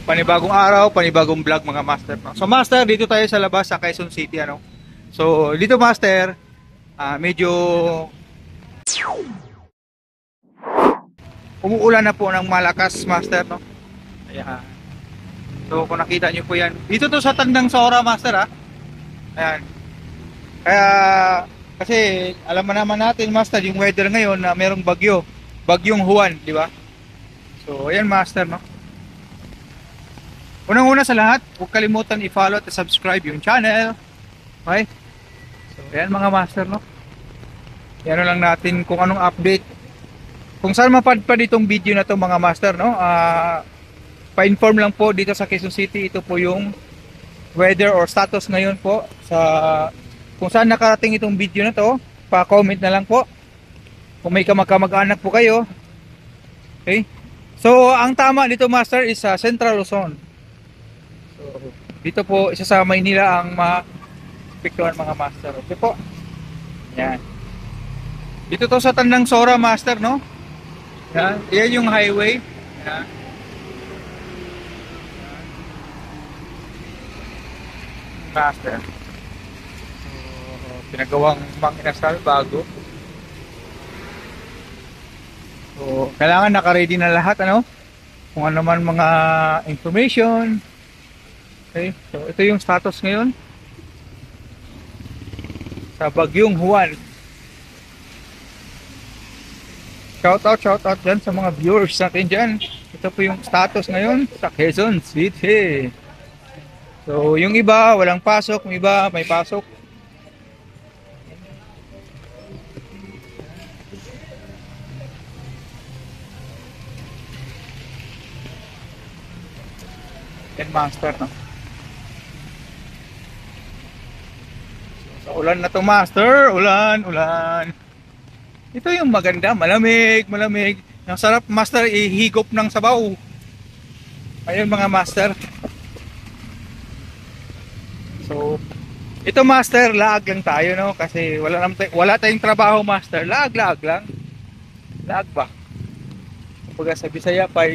Panibagong araw, panibagong vlog mga master, no? So master, dito tayo sa labas sa Quezon City, ano. So dito master, medyo umuulan na po ng malakas master, no. Ayan. So kung nakita niyo po yan, dito to sa Tandang Sora master, Ayan. Kaya kasi alam mo naman natin master yung weather ngayon na merong bagyo, bagyong Juan, di ba? So ayan master, no. Unang-una sa lahat, huwag kalimutan i-follow at subscribe yung channel. Okay? So, ayan mga master, no? Yan lang natin kung anong update. Kung saan mapadpad itong video na to mga master, no? Pa-inform lang po dito sa Quezon City. Ito po yung weather or status ngayon po. Kung saan nakarating itong video na to, pa-comment na lang po. Kung may kamag-anak po kayo. Okay? So, ang tama dito master is Central Luzon. Dito po, isa sa Maynila ang ma-picturean mga master. Okay po. Yan. Dito to sa Tandang Sora master, no? Yan. Yan yung highway. Yan. Master. So, pinagawang Mang-Inasal bago. So, kailangan naka-ready na lahat, ano? Kung ano man mga information. Okay, so ito yung status ngayon sa bagyong Juan. Shout out dyan sa mga viewers natin dyan. Ito po yung status ngayon sa Quezon City. So yung iba walang pasok, yung iba may pasok. Yan master, no? Ulan na to master, ulan. Ito yung maganda, malamig. Ang sarap master ihigop ng sabaw. Ayun mga master. So, ito master, laag lang tayo, no? Kasi wala tayong trabaho master, laag lang. Laag ba? Kumbaga sa Bisaya pa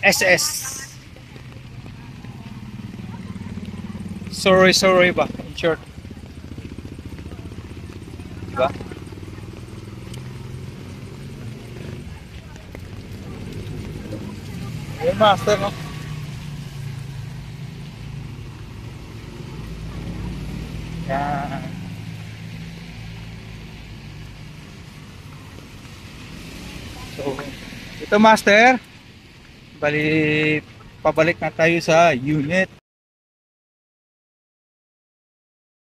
SS. Sorry ba? In short. Diba? Ayun master, no? Yan. So, ito master. Bali, pabalik na tayo sa unit.